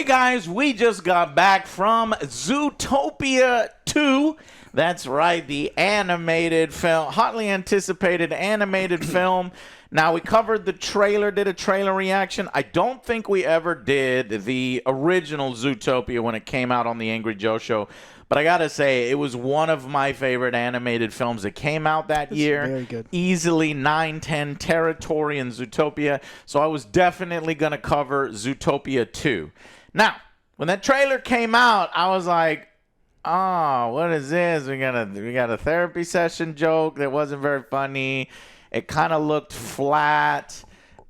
guys, we just got back from Zootopia 2. That's right, the animated film, hotly anticipated animated film. Now, we covered the trailer, did a trailer reaction. I don't think we ever did the original Zootopia when it came out on the Angry Joe show. But I got to say, it was one of my favorite animated films that came out that year. Very good. Easily 9-10 territory in Zootopia. So I was definitely going to cover Zootopia 2. Now, when that trailer came out, I was like, oh, what is this? We got a therapy session joke that wasn't very funny. It kind of looked flat,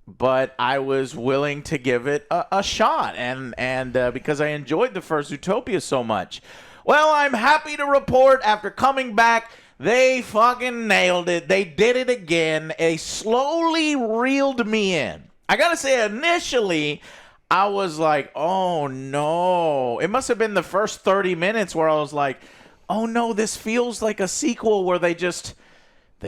but I was willing to give it a shot, and because I enjoyed the first Zootopia so much. Well, I'm happy to report after coming back, they fucking nailed it. They did it again. They slowly reeled me in. I gotta say, initially, I was like, oh no. It must have been the first 30 minutes where I was like, oh no, this feels like a sequel where they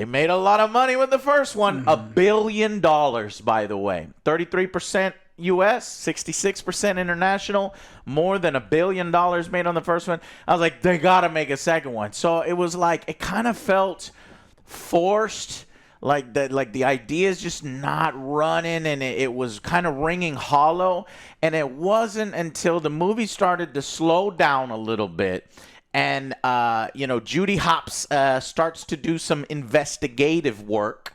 made a lot of money with the first one. $1 billion, by the way. 33% U.S., 66% international. More than $1 billion made on the first one. I was like, they got to make a second one. So it was like, it kind of felt forced. Like the idea is just not running, and it was kind of ringing hollow. And it wasn't until the movie started to slow down a little bit. And, Judy Hopps starts to do some investigative work.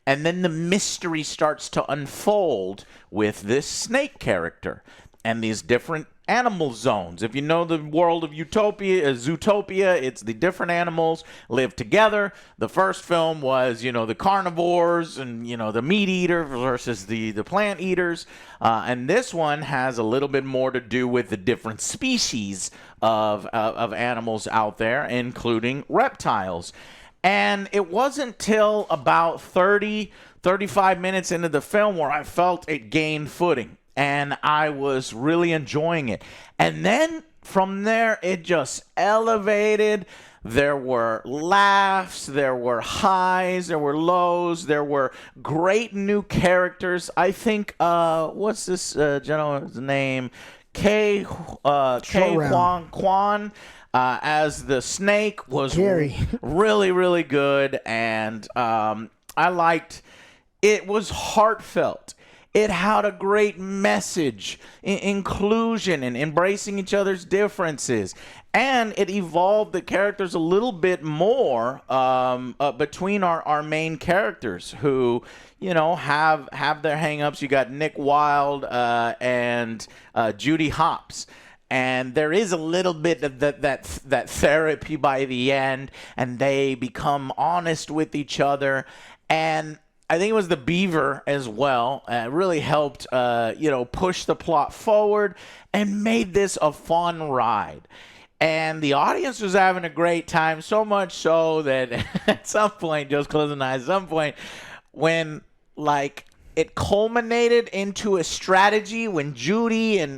And then the mystery starts to unfold with this snake character and these different animal zones. If you know the world of Zootopia, it's the different animals live together. The first film was, the carnivores and, the meat eater versus the plant eaters. And this one has a little bit more to do with the different species of animals out there, including reptiles. And it wasn't till about 35 minutes into the film where I felt it gained footing. And I was really enjoying it. And then from there, it just elevated. There were laughs, there were highs, there were lows, there were great new characters. I think, what's this gentleman's name? Kwan as the snake was really, really good. And I liked it. Was heartfelt. It had a great message, inclusion and embracing each other's differences. And it evolved the characters a little bit more between our main characters who, have their hang-ups. You got Nick Wilde and Judy Hopps. And there is a little bit of that therapy by the end, and they become honest with each other. And I think it was the beaver as well. Really helped, push the plot forward and made this a fun ride. And the audience was having a great time, so much so that at some point, just closing eyes, at some point, when it culminated into a strategy when Judy and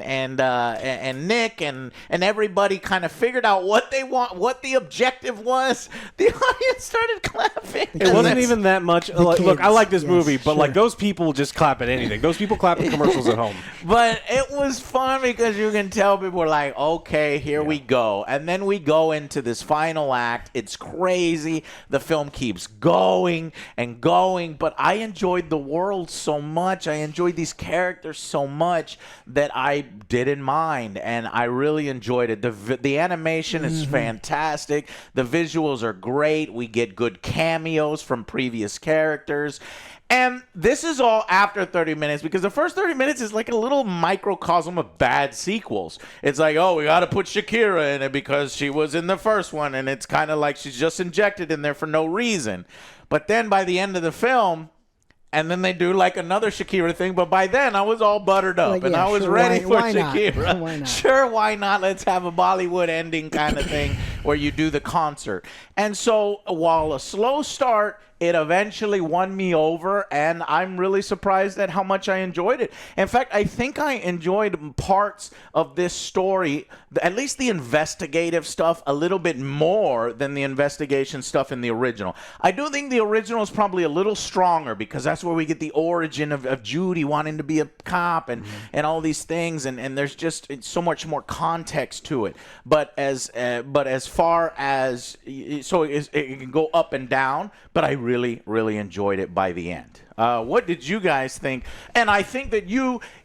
Nick and everybody kind of figured out what they want, what the objective was. The audience started clapping. It wasn't even that much. Look, I like this movie, but those people just clap at anything. Those people clap at commercials at home. But it was fun because you can tell people were like, okay, here we go. And then we go into this final act. It's crazy. The film keeps going and going, but I enjoyed the world so much. I enjoyed these characters so much that I didn't mind, and I really enjoyed it. The animation is fantastic. The visuals are great. We get good cameos from previous characters. And this is all after 30 minutes because the first 30 minutes is like a little microcosm of bad sequels. It's like, oh, we got to put Shakira in it because she was in the first one, and it's kind of like she's just injected in there for no reason. But then by the end of the film, and then they do like another Shakira thing, but by then I was all buttered up I was ready for Shakira. Why not? Sure, why not? Let's have a Bollywood ending kind of thing where you do the concert. And so while a slow start, it eventually won me over, and I'm really surprised at how much I enjoyed it. In fact, I think I enjoyed parts of this story, at least the investigative stuff, a little bit more than the investigation stuff in the original. I do think the original is probably a little stronger because that's where we get the origin of Judy wanting to be a cop and all these things, and there's just so much more context to it. But as far as, so it can go up and down, but I really enjoyed it by the end. What did you guys think? And I think that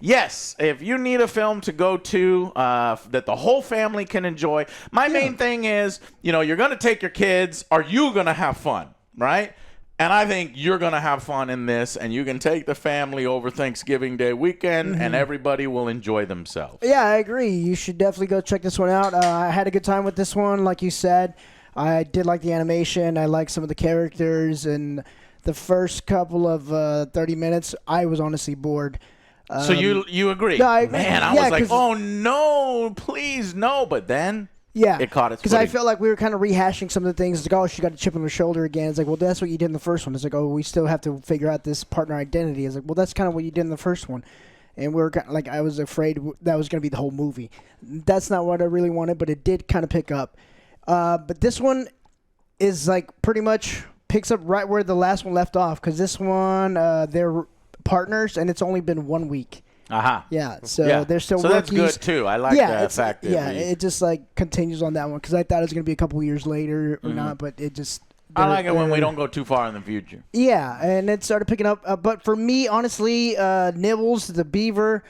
yes, if you need a film to go to that the whole family can enjoy, my main thing is, you're going to take your kids. Are you going to have fun, right? And I think you're going to have fun in this, and you can take the family over Thanksgiving Day weekend, and everybody will enjoy themselves. Yeah, I agree. You should definitely go check this one out. I had a good time with this one, like you said. I did like the animation. I like some of the characters, and the first couple of 30 minutes, I was honestly bored. So you agree? No, I agree. Man, I was like, oh no, please no. But then it caught its because I felt like we were kind of rehashing some of the things. It's like, oh, she got a chip on her shoulder again. It's like, well, that's what you did in the first one. It's like, oh, we still have to figure out this partner identity. It's like, well, that's kind of what you did in the first one. And we were kind of, like, I was afraid that was going to be the whole movie. That's not what I really wanted, but it did kind of pick up. But this one is like pretty much picks up right where the last one left off, because this one they're partners and it's only been 1 week. Yeah, so they're still so rookies. That's good too. I like that fact. It just like continues on that one, because I thought it was gonna be a couple years later or not, but it just. I like it when we don't go too far in the future. Yeah, and it started picking up. But for me, honestly, Nibbles the beaver,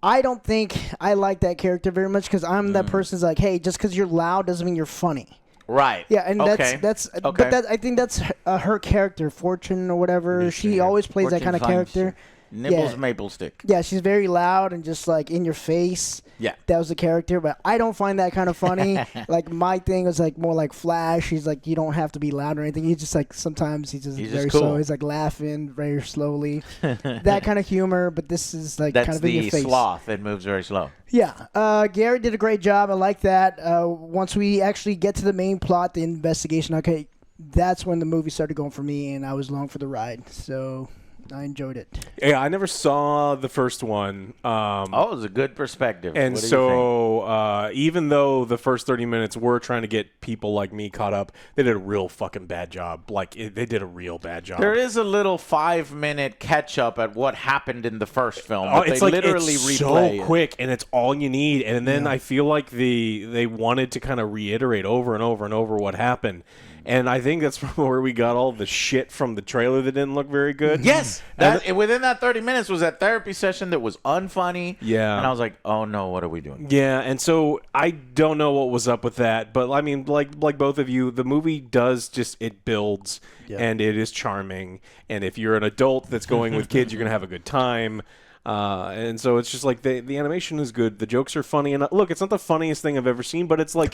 I don't think I like that character very much, because I'm that person's like, hey, just because you're loud doesn't mean you're funny. Right. Yeah, and that's but I think that's her character, Fortune or whatever. She always plays that kind of character. Nibbles Maple Stick. Yeah, she's very loud and just like in your face. Yeah. That was the character, but I don't find that kind of funny. Like my thing was like more like Flash. He's like, you don't have to be loud or anything. He's just like, sometimes he's very cool. slow. He's like laughing very slowly. That kind of humor, but this is like kind of in your face. That's the sloth that moves very slow. Yeah. Gary did a great job. I like that. Once we actually get to the main plot, the investigation, okay, that's when the movie started going for me, and I was along for the ride. So I enjoyed it. Yeah, I never saw the first one. It was a good perspective. And so even though the first 30 minutes were trying to get people like me caught up, they did a real fucking bad job. They did a real bad job. There is a little 5-minute catch-up at what happened in the first film. Oh, but it's they like literally it's replay so it. quick, and it's all you need. And then I feel like they wanted to kind of reiterate over and over and over what happened. And I think that's from where we got all the shit from the trailer that didn't look very good. Yes. Within that 30 minutes was that therapy session that was unfunny. Yeah. And I was like, oh, no, what are we doing? Yeah, and so I don't know what was up with that. But, I mean, like both of you, the movie does just, it builds, and it is charming. And if you're an adult that's going with kids, you're going to have a good time. And so it's just like the animation is good. The jokes are funny. And look, it's not the funniest thing I've ever seen, but it's like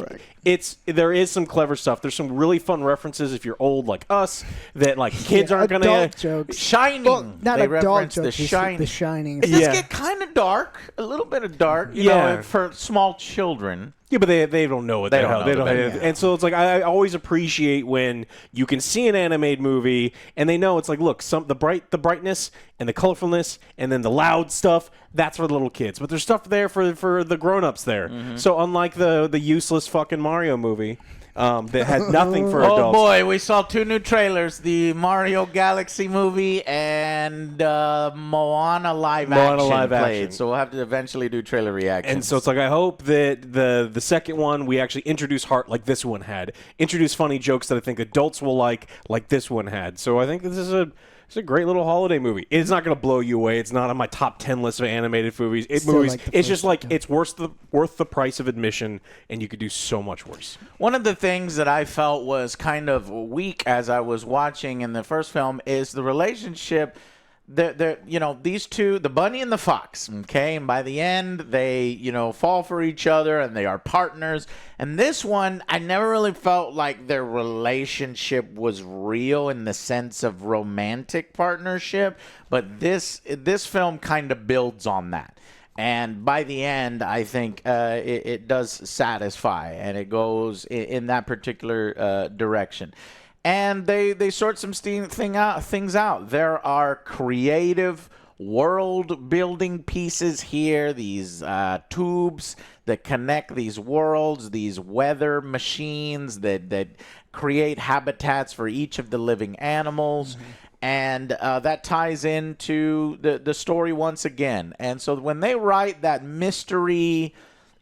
there is some clever stuff. There's some really fun references if you're old like us that like kids aren't going to. Shining. Well, not they adult reference The jokes. Shining. The Shining. It does get kind of dark, a little bit of dark, you know, for small children. Yeah, but they don't know what they the hell. don't They know don't. And so it's like I always appreciate when you can see an animated movie and they know it's like, look, the brightness and the colorfulness and then the loud stuff, that's for the little kids. But there's stuff there for the grown-ups there. Mm-hmm. So unlike the useless fucking Mario movie that had nothing for adults. Oh boy, we saw 2 new trailers: the Mario Galaxy movie and Moana live action. So we'll have to eventually do trailer reactions. And so it's like I hope that the second one we actually introduce heart like this one had, introduce funny jokes that I think adults will like this one had. So I think this is it's a great little holiday movie. It's not going to blow you away. It's not on my top 10 list of animated movies. It's just like it's worth the price of admission, and you could do so much worse. One of the things that I felt was kind of weak as I was watching in the first film is the relationship. These two, the bunny and the fox, okay? And by the end, they, fall for each other and they are partners. And this one, I never really felt like their relationship was real in the sense of romantic partnership. But this film kind of builds on that. And by the end, I think it does satisfy, and it goes in that particular direction. And they sort some things out. There are creative world building pieces here, these tubes that connect these worlds, these weather machines that create habitats for each of the living animals. And that ties into the story once again. And so when they write that mystery,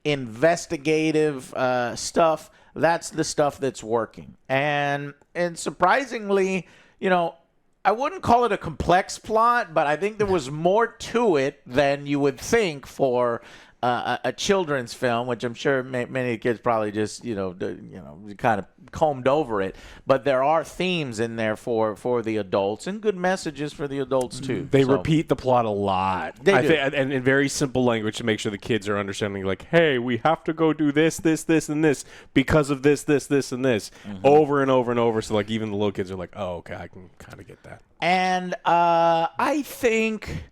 investigative stuff, that's the stuff that's working. And surprisingly, I wouldn't call it a complex plot, but I think there was more to it than you would think for a children's film, which I'm sure many kids probably just kind of combed over it. But there are themes in there for the adults and good messages for the adults too. They repeat the plot a lot. They do. And in very simple language to make sure the kids are understanding. Like, hey, we have to go do this, and this because of this, and this, over and over and over. So like even the little kids are like, oh, okay, I can kind of get that. And I think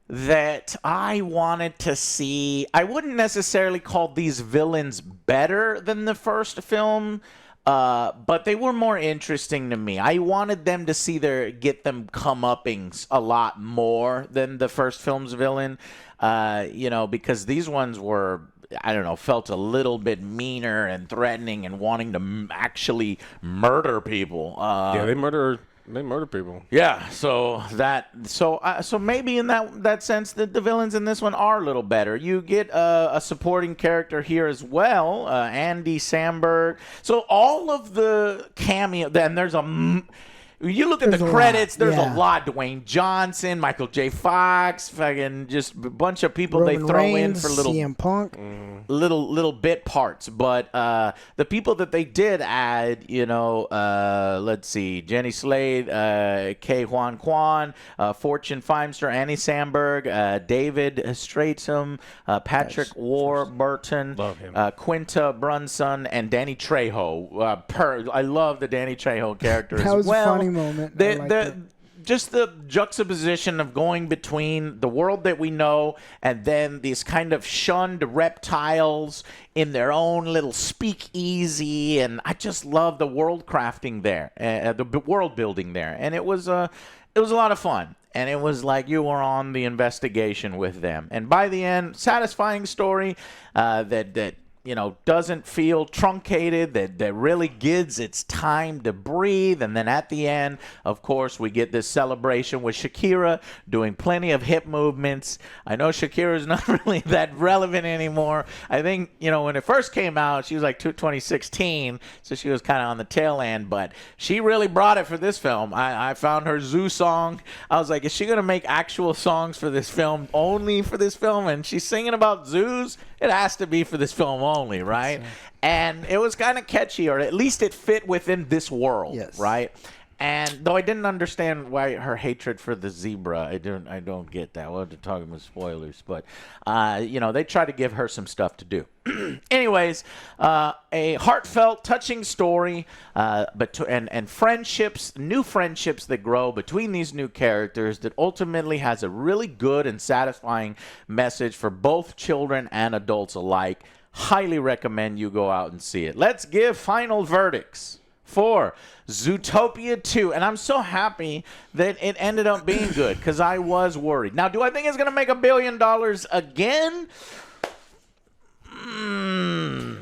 that I wanted to see, I wouldn't necessarily call these villains better than the first film, but they were more interesting to me. I wanted them to get them comeuppings a lot more than the first film's villain, because these ones were, I don't know, felt a little bit meaner and threatening and wanting to actually murder people. Yeah, they murder people. Yeah, so maybe in that sense that the villains in this one are a little better. You get a supporting character here as well, Andy Samberg. So all of the cameo, then there's you look at the credits, there's a lot. Dwayne Johnson, Michael J. Fox, fucking just a bunch of people Roman they throw Reigns, in for little CM Punk. Little bit parts. But the people that they did add, let's see, Jenny Slade, Kei Juan Kwan, Fortune Feimster, Annie Samberg, David Stratham, Patrick Warburton, Love him. Quinta Brunson, and Danny Trejo. I love the Danny Trejo character That as was well. a funny moment. I liked it. Just the juxtaposition of going between the world that we know and then these kind of shunned reptiles in their own little speakeasy, and I just love the world crafting there, the world building there, and it was a lot of fun. And it was like you were on the investigation with them. And by the end, satisfying story that doesn't feel truncated, that really gives its time to breathe. And then at the end, of course, we get this celebration with Shakira doing plenty of hip movements. I know Shakira's not really that relevant anymore. I think, when it first came out, she was like 2016, so she was kind of on the tail end, but she really brought it for this film. I found her Zoo song. I was like, is she going to make actual songs for this film, only for this film? And she's singing about zoos? It has to be for this film only, right? And it was kind of catchy, or at least it fit within this world, right? And though I didn't understand why her hatred for the zebra, I don't get that. We'll have to talk about spoilers, but they try to give her some stuff to do. Anyways, a heartfelt, touching story, and friendships, new friendships that grow between these new characters that ultimately has a really good and satisfying message for both children and adults alike. Highly recommend you go out and see it. Let's give final verdicts for Zootopia 2. And I'm so happy that it ended up being good, because I was worried. Now, do I think it's going to make $1 billion again?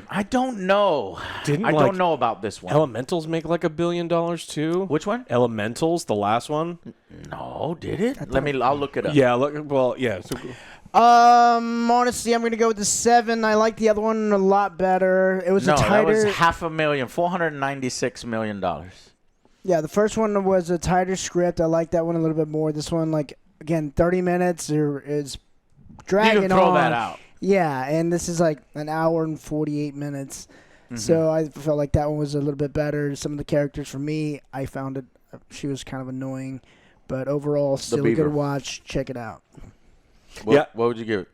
I don't know. I don't know about this one. Elementals make like $1 billion too? Which one? Elementals, the last one? No, did it? I'll look it up. Yeah, yeah. Honestly, I'm going to go with the 7. I like the other one a lot better. It was a tighter. That was $596 million. Yeah, the first one was a tighter script. I like that one a little bit more. This one, again, 30 minutes is dragging on. You can throw that out. Yeah, and this is like an hour and 48 minutes. So I felt like that one was a little bit better. Some of the characters, for me, I found she was kind of annoying. But overall, still a good watch. Check it out. What would you give it?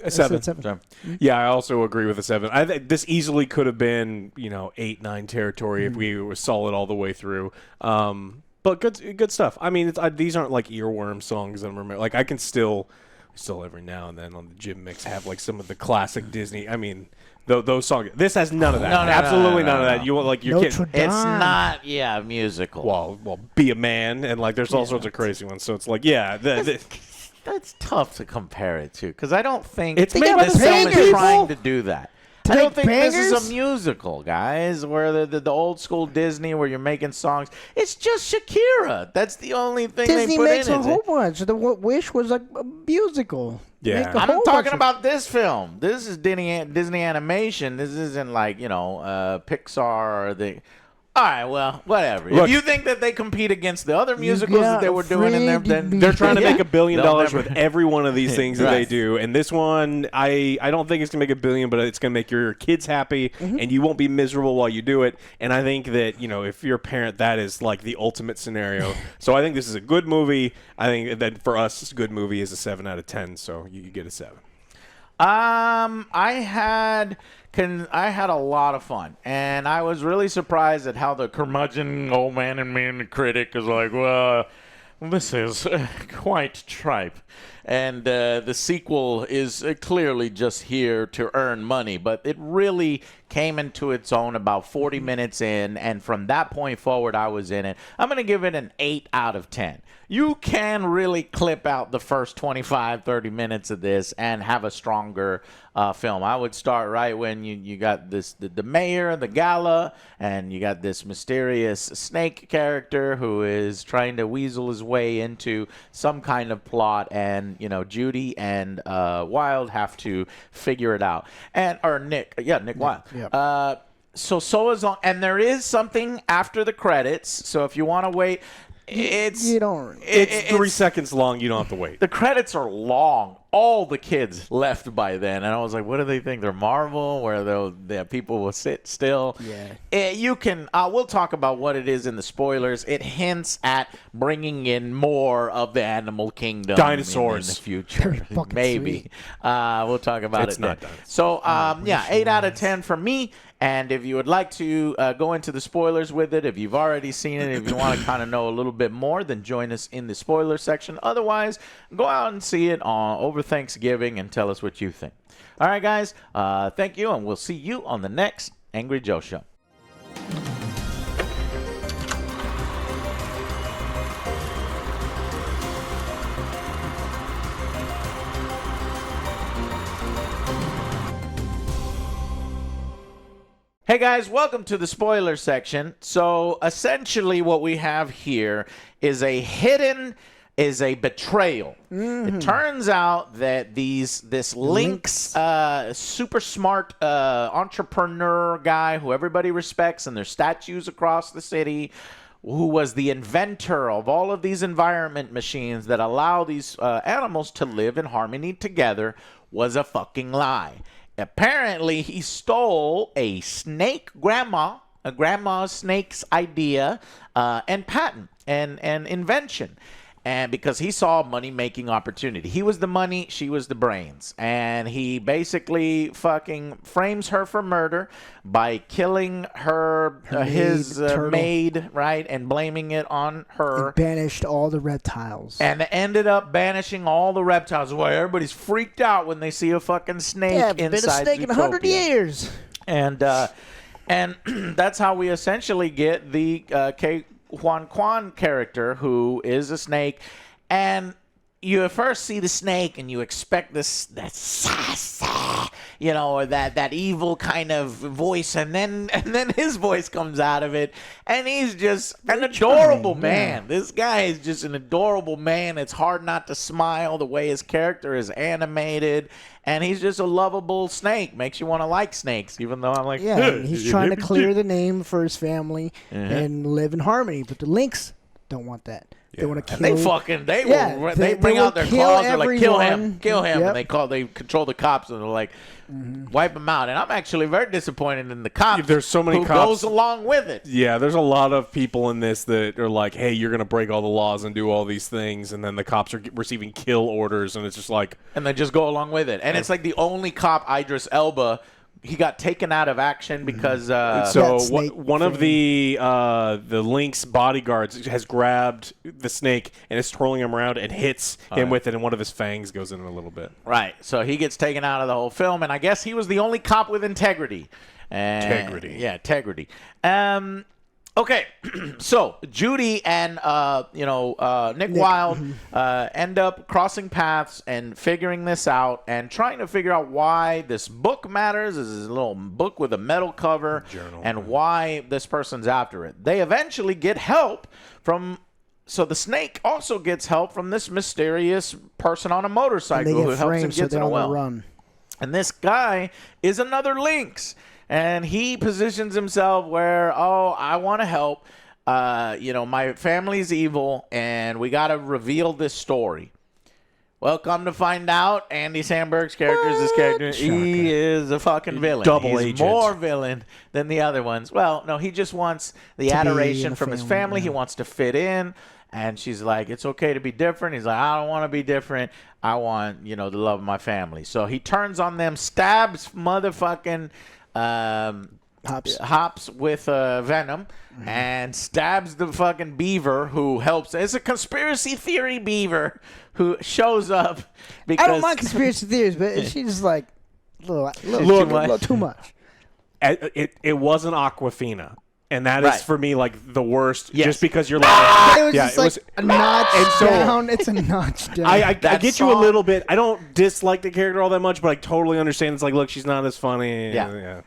A 7. Yeah, I also agree with a 7. I think this easily could have been, 8, 9 territory if we were solid all the way through. But good stuff. I mean, these aren't like earworm songs that I'm remembering. Like, I can still still every now and then on the gym mix have like some of the classic Disney. I mean, those songs. This has none of that. Absolutely none of that. You want like your kid. Notre Dame. It's not, musical. Well, Be a Man, and like there's all sorts of crazy ones. So it's like, That's tough to compare it to, because I don't think It's made by this the film same is people. trying to do that. To I don't make think this is bangers? a musical, guys, where the old school Disney where you're making songs. It's just Shakira. That's the only thing Disney they put makes in a it. whole bunch. The Wish was like a musical. Yeah. Make a I'm whole talking bunch about this film. This is Disney animation. This isn't like, Pixar or the... All right, well, whatever. Look, if you think that they compete against the other musicals got that they were doing in there, afraid to then be They're trying to Yeah. make $1 billion They'll never- with every one of these things that they Right. do, and this one, I don't think it's gonna make $1 billion, but it's gonna make your kids happy, and you won't be miserable while you do it. And I think that if you're a parent, that is like the ultimate scenario. So I think this is a good movie. I think that for us, a good movie is a 7 out of 10. So you get a 7. I had a lot of fun, and I was really surprised at how the curmudgeon old man and man critic is like, well, this is quite tripe. And the sequel is clearly just here to earn money, but it really came into its own about 40 minutes in, and from that point forward, I was in it. I'm going to give it an 8 out of 10. You can really clip out the first 25, 30 minutes of this and have a stronger film. I would start right when you got the mayor, the gala, and you got this mysterious snake character who is trying to weasel his way into some kind of plot, and Judy and Wilde have to figure it out. Nick Wilde. Yeah. So as long, and there is something after the credits. So if you want to wait, it's 3 seconds long. You don't have to wait. the credits are long. All the kids left by then, and I was like, "What do they think? They're Marvel, where the people will sit still." Yeah. You can. We'll talk about what it is in the spoilers. It hints at bringing in more of the animal kingdom, Dinosaurs. in the future. Fucking Maybe. sweet. We'll talk about It's it. not then. dinosaurs. So, 8 out of 10 for me. And if you would like to go into the spoilers with it, if you've already seen it, if you want to kind of know a little bit more, then join us in the spoiler section. Otherwise, go out and see it over Thanksgiving and tell us what you think. All right, guys. Thank you, and we'll see you on the next Angry Joe Show. Hey guys, welcome to the spoiler section. So essentially what we have here is a betrayal. It turns out that this Lynx super smart entrepreneur guy who everybody respects, and there's statues across the city, who was the inventor of all of these environment machines that allow these animals to live in harmony together, was a fucking lie. Apparently, he stole a grandma snake's idea and patent and invention. And because he saw a money-making opportunity. He was the money, she was the brains. And he basically fucking frames her for murder by killing his maid, right? And blaming it on her. And banished all the reptiles. And ended up banishing all the reptiles. Why everybody's freaked out when they see a fucking snake been a inside snake in 100 Zootopia. years. And that's how we essentially get the Juan Quan character, who is a snake. And you first see the snake and you expect that evil kind of voice, and then his voice comes out of it, and he's just an adorable man. This guy is just an adorable man. It's hard not to smile the way his character is animated, and he's just a lovable snake. Makes you want to like snakes, even though I'm like, he's trying to clear the name for his family and live in harmony, but the Lynx don't want that. They want to kill. They bring out their claws. They're like, kill him. Yep. And they control the cops, and they're like, wipe them out. And I'm actually very disappointed in the cops. There's so many who cops goes along with it. Yeah, there's a lot of people in this that are like, hey, you're gonna break all the laws and do all these things, and then the cops are receiving kill orders, and it's just like, And they just go along with it. And it's like the only cop, Idris Elba, he got taken out of action because So snake one of the Link's bodyguards has grabbed the snake and is twirling him around and hits him with it, and one of his fangs goes in a little bit. right. So he gets taken out of the whole film, and I guess he was the only cop with integrity. Integrity. Yeah, integrity. Okay, so Judy and Nick Wilde end up crossing paths and figuring this out and trying to figure out why this book matters. This is a little book with a metal cover, Journal. and why this person's after it. They eventually get help from. So the snake also gets help from this mysterious person on a And motorcycle they who get helps him framed, so get to they're the on the well. run. And this guy is another Lynx. And he positions himself where, I want to help. My family's evil, and we got to reveal this story. Well, come to find out, Andy Samberg's character is this character. He is a fucking villain. Double He's agent. more villain than the other ones. Well, no, he just wants the To be in adoration the from his family, family. yeah. He wants to fit in. And she's like, it's okay to be different. He's like, I don't want to be different. I want, the love of my family. So he turns on them, stabs motherfucking Hops with venom, and stabs the fucking beaver who helps. It's a conspiracy theory beaver who shows up because I don't mind conspiracy theories, but she's just like a little too much. It wasn't Aquafina. And that Right. is, for me, like, the worst, Yes. just because you're like... It was just like a notch down. It's a notch down. I That get you a song- little bit. I don't dislike the character all that much, but I totally understand. It's like, look, she's not as funny. Yeah.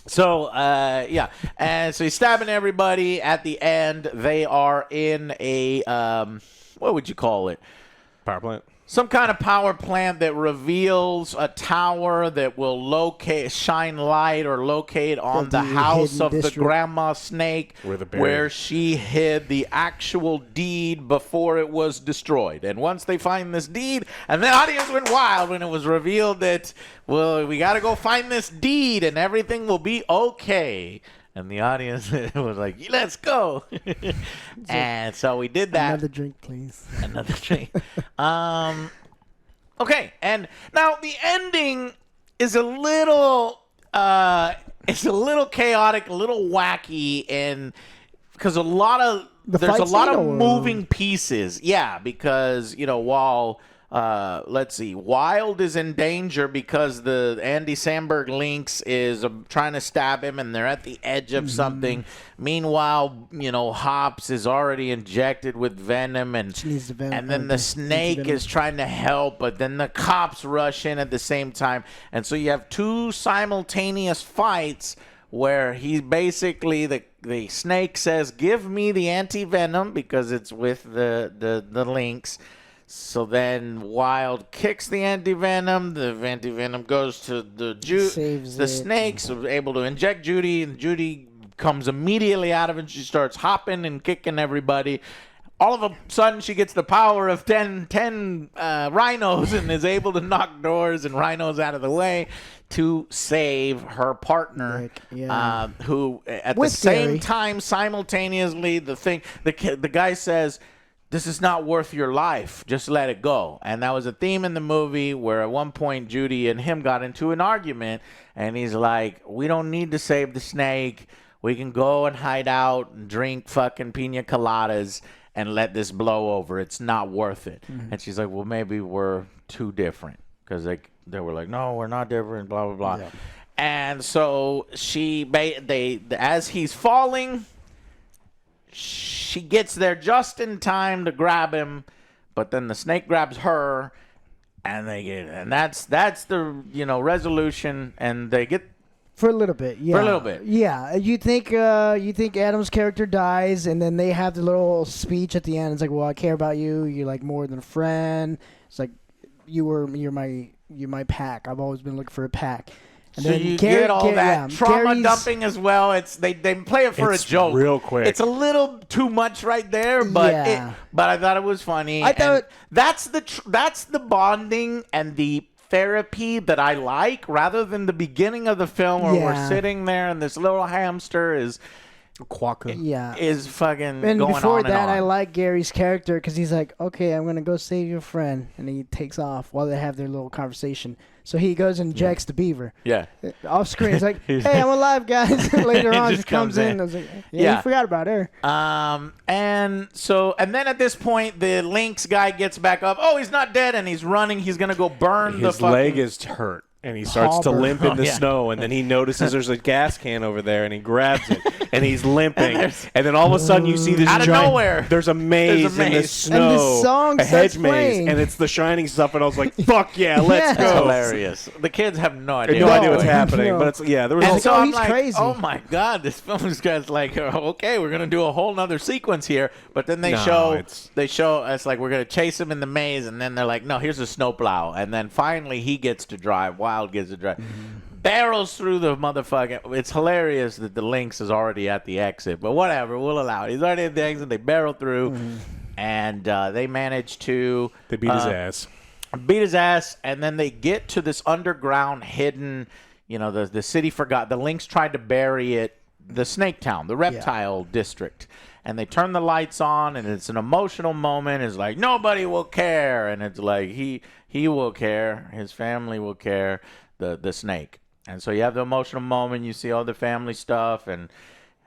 So, and so he's stabbing everybody. At the end, they are in a, what would you call it? Power plant. Some kind of power plant that reveals a tower that will shine light or locate on the house hidden of the district. grandma snake where she hid the actual deed before it was destroyed. And once they find this deed, and the audience went wild when it was revealed that, well, we got to go find this deed and everything will be okay. And the audience was like, let's go. And so we did that. Another drink, please. Another drink. Okay, and now the ending is a little chaotic, a little wacky, and because there's a fight lot of scene, or- moving pieces. Yeah, because while let's see, Wilde is in danger because the Andy Samberg Lynx is trying to stab him, and they're at the edge of something. Meanwhile, Hops is already injected with venom, and She needs the venom. and then the snake is trying to help, but then the cops rush in at the same time, and so you have two simultaneous fights where he basically the snake says, "Give me the anti-venom," because it's with the Lynx. So then Wilde kicks the anti-venom. The anti-venom goes to Saves the it. snakes, able to inject Judy, and Judy comes immediately out of it. She starts hopping and kicking everybody. All of a sudden, she gets the power of 10 rhinos and is able to knock doors and rhinos out of the way to save her partner, Nick, yeah. who at With the same Gary. time, simultaneously, the guy says, "This is not worth your life. Just let it go." And that was a theme in the movie where at one point Judy and him got into an argument, and he's like, "We don't need to save the snake. We can go and hide out and drink fucking pina coladas and let this blow over. It's not worth it." And she's like, "Well, maybe we're too different." Because they were like, "No, we're not different, blah, blah, blah." Yeah. And so as he's falling, she gets there just in time to grab him, but then the snake grabs her, and that's the resolution, and they get For a little bit, yeah. For a little bit. Yeah. You think Adam's character dies, and then they have the little speech at the end. It's like, well, I care about you. You're like more than a friend. It's like you're my pack. I've always been looking for a pack. And so you get all that trauma Gary's- dumping as well. They play it for It's a joke, real quick. It's a little too much right there, but Yeah. but I thought it was funny. I thought- and that's the bonding and the therapy that I like, rather than the beginning of the film where we're Yeah. sitting there and this little hamster is Quokka. Yeah. fucking And going before on and that, on. I like Gary's character because he's like, okay, I'm going to go save your friend. And he takes off while they have their little conversation. So he goes and injects the beaver. Yeah. Off screen, he's like, "Hey, I'm alive, guys." Later He on, just just comes in. I was like, "Yeah, you forgot about her." And then at this point, the Lynx guy gets back up. Oh, he's not dead, and he's running. He's gonna go burn His the leg is hurt, and he starts to limp in the yeah. snow, and then he notices there's a gas can over there, and he grabs it, and he's limping, and then all of a sudden you see this out of giant, nowhere, there's a maze in the maze. snow, And the song a hedge starts maze, playing. and it's the Shining stuff, and I was like, fuck yeah, let's Yeah. That's go. hilarious. The kids have no idea. No idea No. what's happening, No. but it's there was And also, so I'm he's like, crazy. oh my god, this film is guys like, okay, we're gonna do a whole nother sequence here. But then they No, show it's- it's like we're gonna chase him in the maze, and then they're like, no, here's a snowplow, and then finally he gets to drive. Wild gets to drive. Barrels through the motherfucking. It's hilarious that the Lynx is already at the exit, but whatever, we'll allow it. He's already at the exit. They barrel through, and they manage to. they beat his ass. Beat his ass, and then they get to this underground hidden, the city forgot. The Lynx tried to bury it, the Snake Town, the reptile district. And they turn the lights on, and it's an emotional moment. It's like, nobody will care. And it's like, he will care. His family will care, the snake. And so you have the emotional moment. You see all the family stuff, and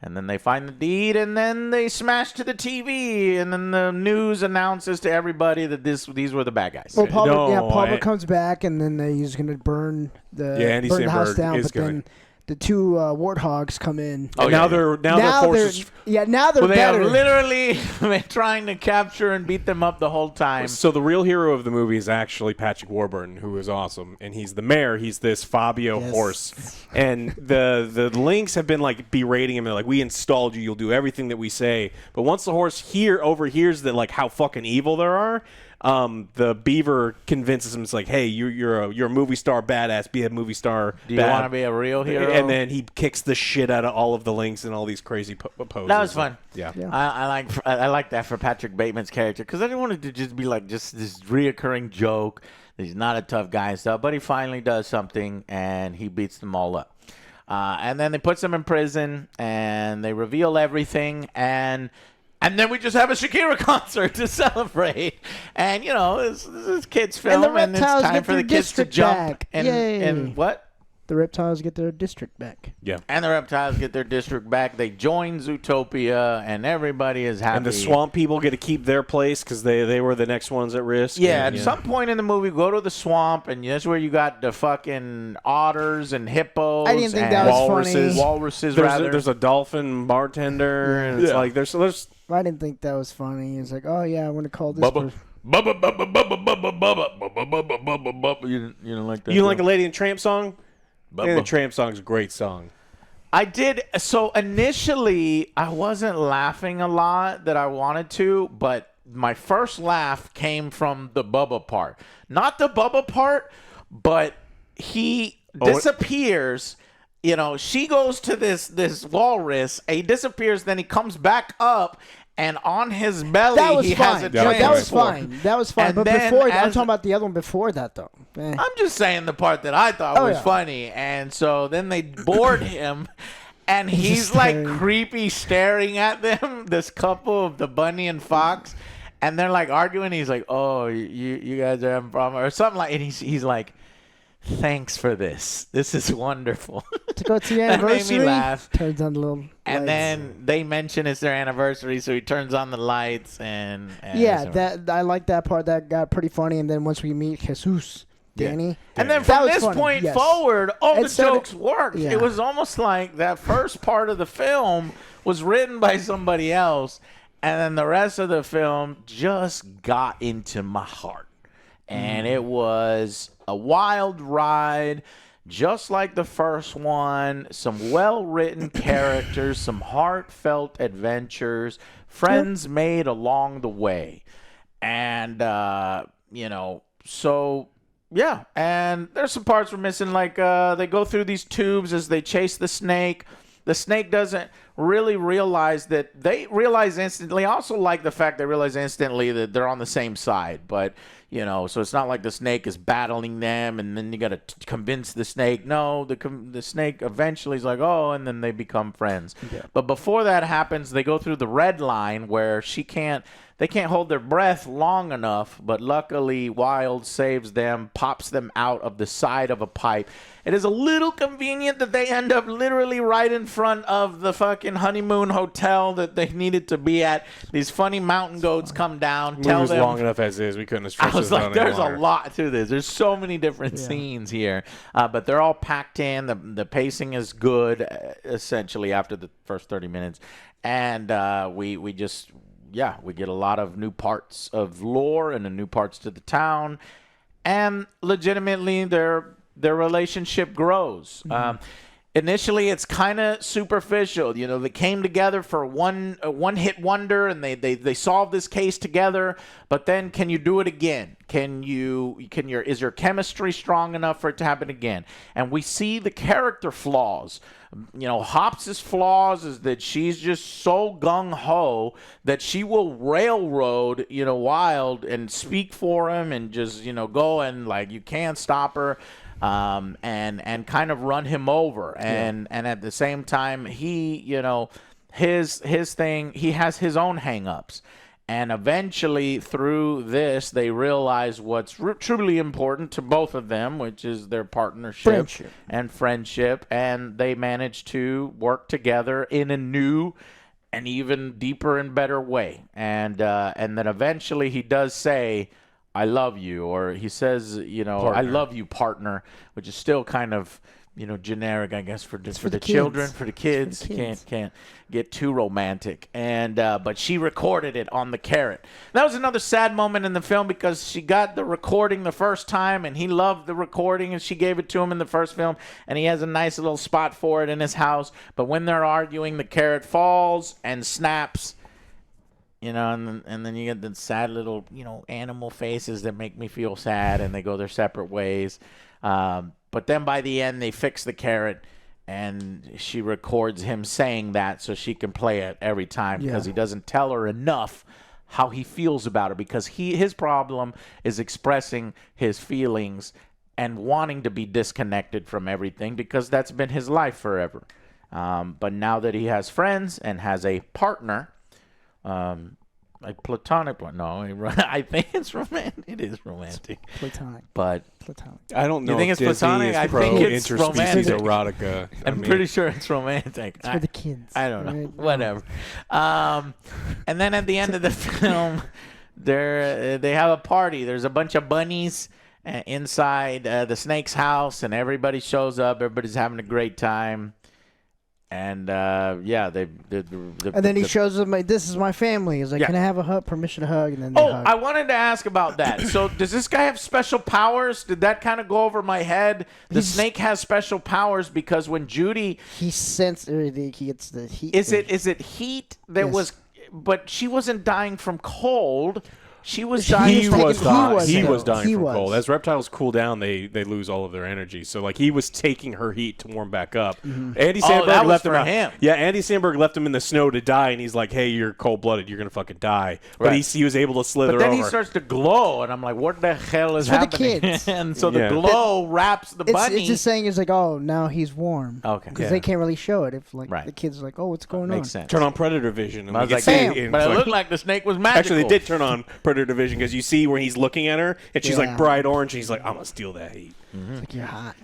then they find the deed, and then they smash to the TV, and then the news announces to everybody that these were the bad guys. Well, Pablo No, comes back, and then he's gonna burn Andy burn the house Samberg down. is But then the two warthogs come in. And now they're forces. Now they're Well, they have better. literally been trying to capture and beat them up the whole time. So the real hero of the movie is actually Patrick Warburton, who is awesome, and he's the mayor. He's this Fabio Yes. horse, and the Lynx have been like berating him. They're like, "We installed you. You'll do everything that we say." But once the horse overhears that like how fucking evil there are, the beaver convinces him. It's like, "Hey, you're a movie star badass. Be a movie star. Do you want to be a real hero? And then he kicks the shit out of all of the Lynx and all these crazy poses. That was fun. Yeah. I like that for Patrick Bateman's character, because I didn't want it to just be like just this reoccurring joke. He's not a tough guy and stuff, but he finally does something and he beats them all up. And then they puts them in prison and they reveal everything, and then we just have a Shakira concert to celebrate. And this is kids' film, And the and it's reptiles time get for the their kids to district jump. back. And Yay. what? The reptiles get their district back. Yeah. And the reptiles get their district back. They join Zootopia, and everybody is happy. And the swamp people get to keep their place because they were the next ones at risk. Yeah, And, at some point in the movie, go to the swamp, and that's where you got the fucking otters and hippos. I didn't think and that was walruses. funny. Walruses, There's rather. there's a dolphin bartender, and it's Yeah. like there's I didn't think that was funny. It's like, oh yeah, I want to call this. Bubba. person- Bubba, bubba, bubba, bubba, bubba, bubba, bubba, bubba, bubba. You don't like that? you like a song? Lady and Tramp song? Bubba. Lady and Tramp song's a great song. I did. So initially, I wasn't laughing a lot that I wanted to, but my first laugh came from the Bubba part. Not the Bubba part, but he disappears. She goes to this walrus, and he disappears, then he comes back up, and on his belly That was he fine. has a That was That was transport. fine. That was fine. And But then before, I'm as- talking about the other one before that, though. Eh. I'm just saying the part that I thought was yeah. funny. And so then they board him, and he's just like staring. creepy staring at them, this couple of the bunny and fox. And they're like arguing. He's like, oh, you guys are having a problem or something like. And he's like, thanks for this. This is wonderful. To go to the That made me anniversary, laugh. turns on the little And lights. then they mention it's their anniversary, so he turns on the lights and Yeah, so- that I like that part. That got pretty funny. And then once we meet Jesus, Danny, And then That from was this funny, point yes. forward, all It the started- jokes worked. yeah. It was almost like that first part of the film was written by somebody else, and then the rest of the film just got into my heart. And it was a wild ride, just like the first one. Some well-written characters, some heartfelt adventures, friends made along the way. And, so... Yeah, and there's some parts we're missing, like they go through these tubes as they chase the snake. The snake doesn't really realize that they realize instantly. I also like the fact they realize instantly that they're on the same side. But, you know, so it's not like the snake is battling them and then you got to convince the snake. No, the snake eventually is like, oh, and then they become friends. Yeah. But before that happens, they go through the red line where they can't hold their breath long enough, but luckily Wild saves them, pops them out of the side of a pipe. It is a little convenient that they end up literally right in front of the fucking honeymoon hotel that they needed to be at. These funny mountain goats come down, tell them. It was long enough as is. We couldn't have stretched this out I was like, there's a lot to this. There's so many different scenes here. But they're all packed in. The pacing is good, essentially, after the first 30 minutes. And we just... yeah, we get a lot of new parts of lore and new parts to the town, and legitimately their relationship grows. Initially, it's kind of superficial. You know, they came together for one hit wonder, and they solved this case together. But then, can you do it again? Is your chemistry strong enough for it to happen again? And we see the character flaws. You know, Hops' flaws is that she's just so gung-ho that she will railroad, you know, Wild and speak for him and just, you know, go and, like, you can't stop her, and kind of run him over. And at the same time, he, you know, his thing, he has his own hang-ups. And eventually, through this, they realize what's truly important to both of them, which is their partnership and friendship. And they manage to work together in a new and even deeper and better way. And then eventually he does say, I love you. Or he says, you know, partner. I love you, partner, which is still kind of, you know, generic, I guess, for the children, for the kids. Can't get too romantic. And but she recorded it on the carrot. That was another sad moment in the film because she got the recording the first time, and he loved the recording, and she gave it to him in the first film, and he has a nice little spot for it in his house. But when they're arguing, the carrot falls and snaps. You know, and then you get the sad little, you know, animal faces that make me feel sad, and they go their separate ways. But then by the end, they fix the carrot, and she records him saying that so she can play it every time because he doesn't tell her enough how he feels about her, because his problem is expressing his feelings and wanting to be disconnected from everything because that's been his life forever. But now that he has friends and has a partner, like platonic one. No, I think it's romantic. It is romantic. Platonic. But platonic. I don't know. You think if it's Disney platonic? is I pro think it's interspecies romantic. erotica. I'm pretty sure it's romantic. It's for the kids. I don't know. Right? Whatever. And then at the end of the film, they have a party. There's a bunch of bunnies inside the snake's house, and everybody shows up. Everybody's having a great time. And and then he shows them, like, this is my family. He's like, can I have a hug? Permission to hug? And then they hug. I wanted to ask about that. So does this guy have special powers? Did that kind of go over my head? The snake has special powers because when Judy, he gets the heat. Is it heat that was? But she wasn't dying from cold. She was dying. He was dying from cold. As reptiles cool down, they lose all of their energy. So like he was taking her heat to warm back up. Mm-hmm. Andy Samberg left him out. Him. Yeah, Andy Samberg left him in the snow to die, and he's like, "Hey, you're cold blooded. You're gonna fucking die." But he was able to slither over. But then he starts to glow, and I'm like, "What the hell is happening?" For the kids. And so the glow wraps the bunny. It's just saying, it's like, oh, now he's warm. Okay. Because they can't really show it if the kids are like, oh, what's going on? Makes sense. Turn on Predator Vision. And I was like, but it looked like the snake was magical. Actually, they did turn on Predator Vision because you see where he's looking at her, and she's like bright orange. And he's like, I'm gonna steal that heat. It's like, you're hot.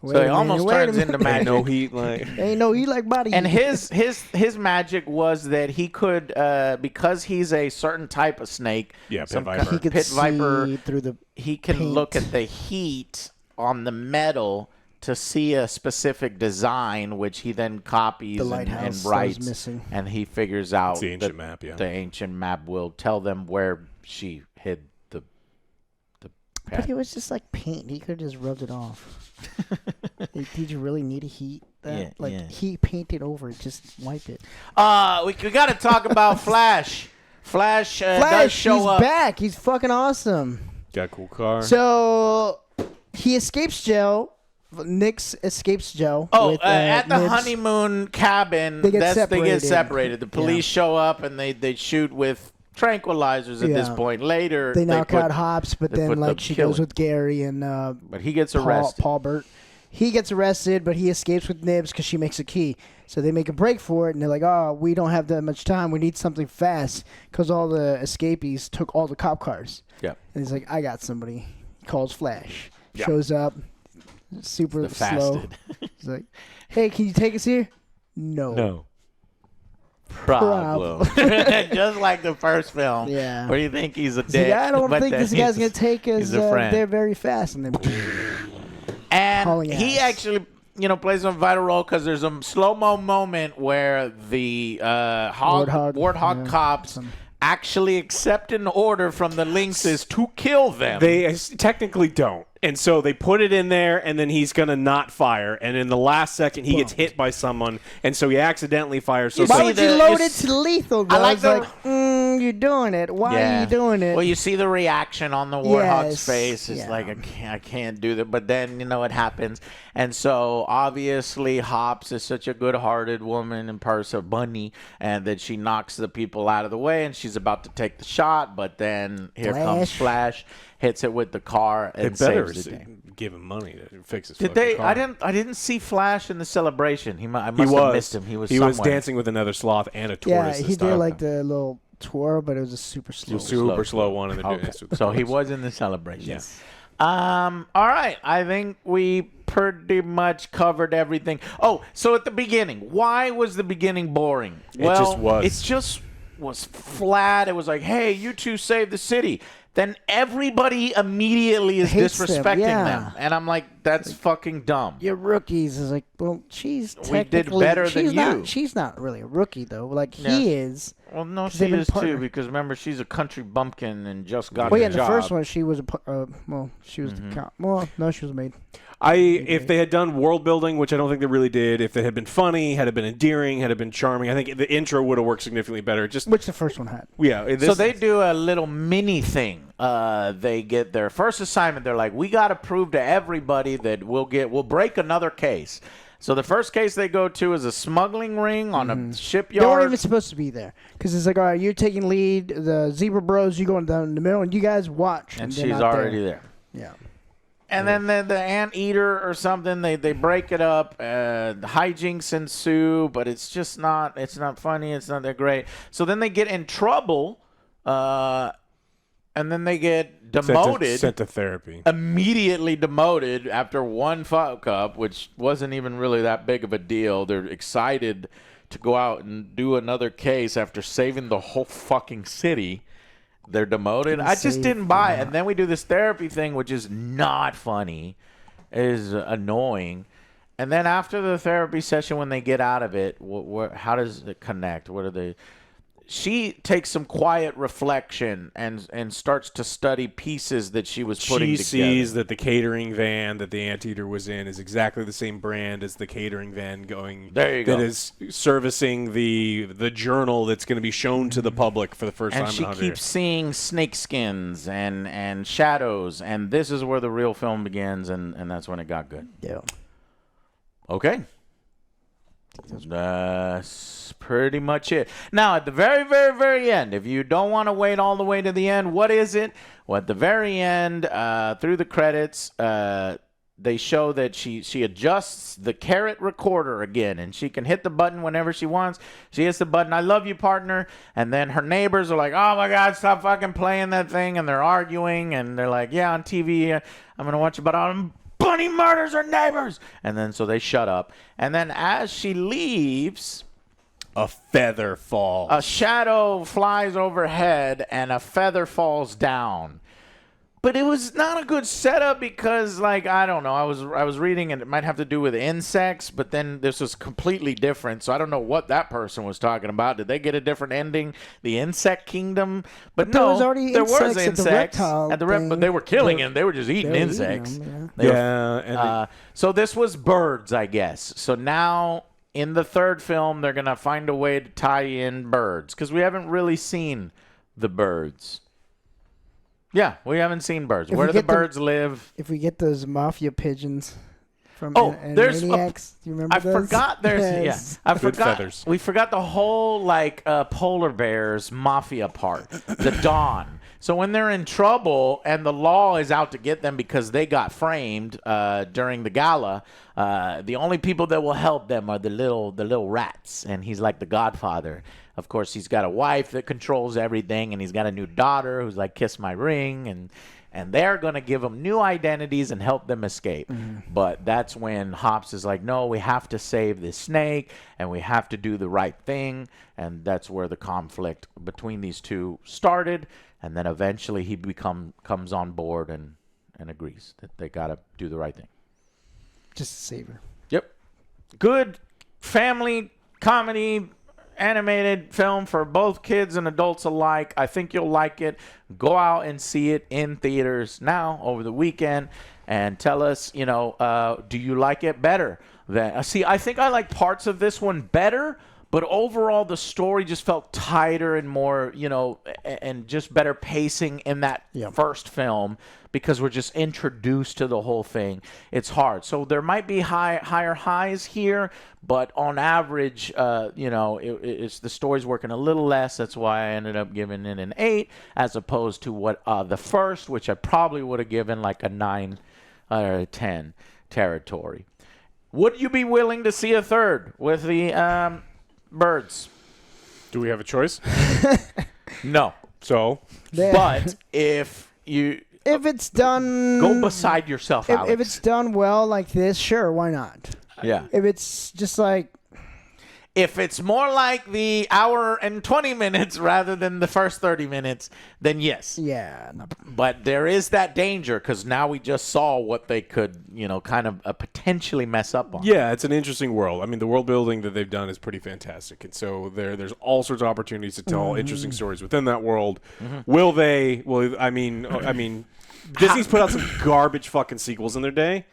So he almost turns into magic. No heat, like ain't no heat like body. And his magic was that he could, because he's a certain type of snake, pit viper. He could pit see viper, through the he can paint. look at the heat on the metal to see a specific design, which he then copies and writes, and he figures out the ancient map. Yeah, the ancient map will tell them where she hid the pet. But it was just like paint. He could have just rubbed it off. Did you really need a heat? He painted over it. Just wipe it. We got to talk about Flash. Flash does show up. He's back. He's fucking awesome. Got a cool car. So he escapes jail Nix escapes Joe. Oh, with, at the Nibs. honeymoon cabin, They get they get separated. separated. The police show up and they shoot with tranquilizers at this Yeah. point. Later, They knock put- out Hops, but they then put like the she killing. goes with Gary and But he gets arrested. Paul Burt. He gets arrested, but he escapes with Nibs because she makes a key. So they make a break for it, and they're like, "Oh, we don't have that much time. We need something fast," because all the escapees took all the cop cars. Yeah. And he's like, "I got somebody." He calls Flash. Yeah. Shows up, super The slow. fasted. He's like, "Hey, can you take us here?" No. Problem. Just like the first film. Yeah. Where you think he's a He's like, dick. I don't but think then this guy's he's- gonna take us. he's a friend. They're very fast, and then And hauling he ass. actually, plays a vital role because there's a slow-mo moment where the Warthog cops actually accept an order from the Lynxes to kill them. They technically don't. And so they put it in there, and then he's going to not fire. And in the last second, he gets hit by someone, and so he accidentally fires. So You why see would the- you load you it s- to lethal? Though? I like It's the- like, you're doing it. Why are you doing it? Well, you see the reaction on the Warthog's Yes, face. It's yeah. like, I can't do that. But then, it happens. And so, obviously, Hops is such a good-hearted woman in person, Bunny, and that she knocks the people out of the way, and she's about to take the shot. But then here comes Flash, hits it with the car, and they better saves the day. give him money to fix his Did fucking they? car. I didn't see Flash in the celebration. I must He have was. missed him. He was was somewhere. dancing with another sloth and a Yeah, tortoise. he this did time. like the little twirl, but it was a super slow. super slow one, and they're doing Okay. this with the So he tortoise. was in the celebration. Yes. All right. I think we pretty much covered everything. Oh, so at the beginning, why was the beginning boring? Well, just was. It just was flat. It was like, hey, you two save the city. Then everybody immediately is Hates them, disrespecting yeah. them. And I'm like, that's fucking dumb. You're rookies. Is like, well, she's We did technically better than she's not, you. She's not really a rookie though. Like Yeah. he is. Well, no, she they've been is too, partner- because remember, she's a country bumpkin and just got Well, a yeah, in the job. first one she was she was Mm-hmm. the cop. Well, no, she was a maid. If they had done world building, which I don't think they really did, if they had been funny, had it been endearing, had it been charming, I think the intro would have worked significantly better. Just Which the first one had. So they do a little mini thing. They get their first assignment. They're like, we got to prove to everybody that we'll break another case. So the first case they go to is a smuggling ring on a They weren't shipyard. even supposed to be there because it's like, all right, you're taking lead. The Zebra Bros, you going down in the middle, and you guys watch. And they're she's not already there. Yeah. And then the anteater or something, they break it up. Hijinks ensue, but it's not funny. It's not that great. So then they get in trouble, and then they get demoted. sent to therapy. Immediately demoted after one fuck up, which wasn't even really that big of a deal. They're excited to go out and do another case after saving the whole fucking city. They're demoted. I just didn't buy it. And then we do this therapy thing, which is not funny. It is annoying. And then after the therapy session, when they get out of it, how does it connect? What are they? She takes some quiet reflection and starts to study pieces that she was putting She together. sees that the catering van that the anteater was in is exactly the same brand as the catering van going. There you that go. is servicing the journal that's going to be shown to the public for the first And time she in 100 keeps years. seeing snake skins and shadows, and this is where the real film begins, and that's when it got good. Yeah. Okay. That's pretty much it. Now, at the very, very, very end, if you don't want to wait all the way to the end, what is it? Well, at the very end, through the credits, they show that she adjusts the carrot recorder again, and she can hit the button whenever she wants. She hits the button, I love you, partner. And then her neighbors are like, oh, my God, stop fucking playing that thing. And they're arguing, and they're like, yeah, on TV, I'm going to watch about Bunny murders her neighbors. And then so they shut up. And then as she leaves, A feather falls. a shadow flies overhead and a feather falls down. But it was not a good setup because, like, I don't know. I was reading, and it might have to do with insects, but then this was completely different. So I don't know what that person was talking about. Did they get a different ending? The insect kingdom? But there no, was already there was insects at the insects reptile but thing. they were killing them. They were just eating They were eating insects. them, They were- yeah, and so this was birds, I guess. So now in the third film, they're going to find a way to tie in birds because we haven't really seen the birds. Yeah, we haven't seen birds. If Where we do the get them- birds live? If we get those mafia pigeons from there's Maniacs. Do you remember I those? forgot there's Yes. I Good forgot feathers. we forgot the whole like polar bears mafia part, the Dawn. So when they're in trouble and the law is out to get them because they got framed during the gala, the only people that will help them are the little rats, and he's like the Godfather. Of course, he's got a wife that controls everything, and he's got a new daughter who's like, kiss my ring, and they're going to give them new identities and help them escape. But that's when Hops is like, no, we have to save this snake, and we have to do the right thing, and that's where the conflict between these two started, and then eventually he comes on board and agrees that they got to do the right thing. Just to save her. Yep. Good family comedy animated film for both kids and adults alike. I think you'll like it. Go out and see it in theaters now over the weekend and tell us, do you like it better than see, I think I like parts of this one better, but overall the story just felt tighter and more, and just better pacing in that first film because we're just introduced to the whole thing. It's hard. So there might be higher highs here, but on average, it's the story's working a little less. That's why I ended up giving it an 8 as opposed to what the first, which I probably would have given like a 9 or a 10 territory. Would you be willing to see a third with the birds? Do we have a choice? No. So, But if it's done, go beside yourself, Alex. If it's done well like this, sure, why not? Yeah. If it's just like, if it's more like the hour and 20 minutes rather than the first 30 minutes, then yes. yeah, no, But there is that danger because now we just saw what they could, kind of potentially mess up on. yeah, it's an interesting world. I mean, the world building that they've done is pretty fantastic. And so there's all sorts of opportunities to tell interesting stories within that world. Will they? Well, I mean, Disney's put out some garbage fucking sequels in their day.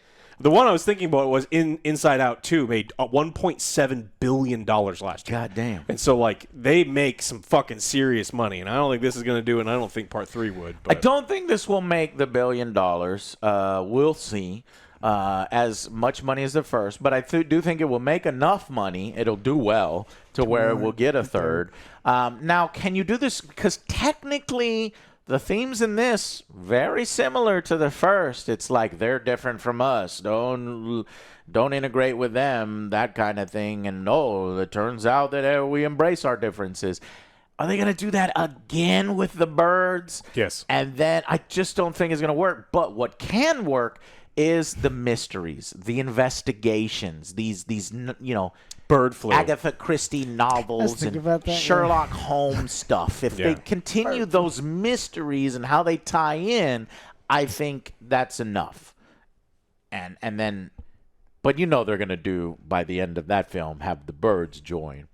The one I was thinking about was Inside Out 2 made $1.7 billion last year. God damn. And so, they make some fucking serious money. And I don't think this is going to do it, and I don't think Part 3 would. But. I don't think this will make the $1 billion. We'll see. As much money as the first. But I do think it will make enough money. It'll do well to where it will get a third. Now, can you do this? Because technically the themes in this very similar to the first. It's like they're different from us. Don't integrate with them, that kind of thing. And it turns out that we embrace our differences. Are they going to do that again with the birds? Yes. And then I just don't think it's going to work. But what can work is the mysteries, the investigations, these Bird flu. Agatha Christie novels and about that, Sherlock Holmes stuff. If they continue those mysteries and how they tie in, I think that's enough. And then, but they're going to do, by the end of that film, have the birds join.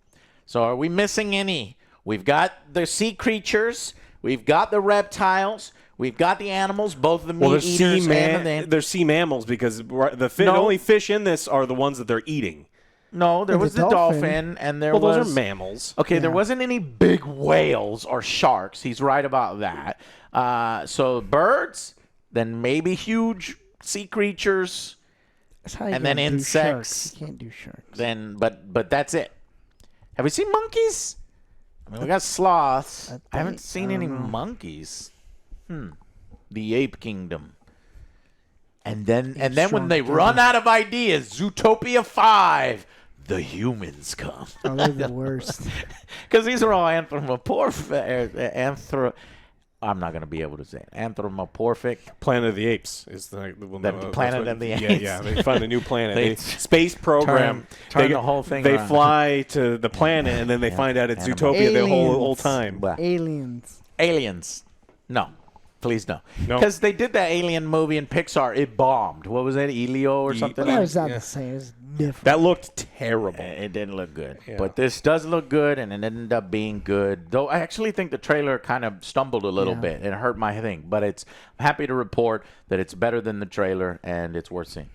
So are we missing any? We've got the sea creatures. We've got the reptiles. We've got the animals, both the meat eaters and they're sea mammals because the only fish in this are the ones that they're eating. No, there was the dolphin, and there was... Well, those are mammals. Okay, there wasn't any big whales or sharks. He's right about that. So birds, then maybe huge sea creatures, and then insects. You can't do sharks. Then, but that's it. Have we seen monkeys? I mean, we got sloths. I haven't seen any monkeys. The ape kingdom. And then when they run out of ideas, Zootopia 5, the humans come. Oh, they're the worst. Because these are all anthropomorphic. I'm not going to be able to say it. Anthropomorphic. Planet of the Apes is the one. Planet of the Apes. Yeah. They find a new planet. Space program. Turn the whole thing They around. fly to the planet, and then they find out it's Zootopia the whole time. Aliens. No. Please no. Because they did that alien movie in Pixar. It bombed. What was that? Elio or something? Yeah, it's not the same. It's different. That looked terrible. It didn't look good. Yeah. But this does look good, and it ended up being good. Though I actually think the trailer kind of stumbled a little bit. It hurt my thing. But I'm happy to report that it's better than the trailer, and it's worth seeing.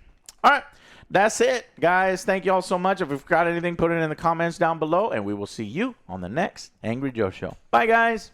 All right. That's it, guys. Thank you all so much. If we've got anything, put it in the comments down below, and we will see you on the next Angry Joe Show. Bye, guys.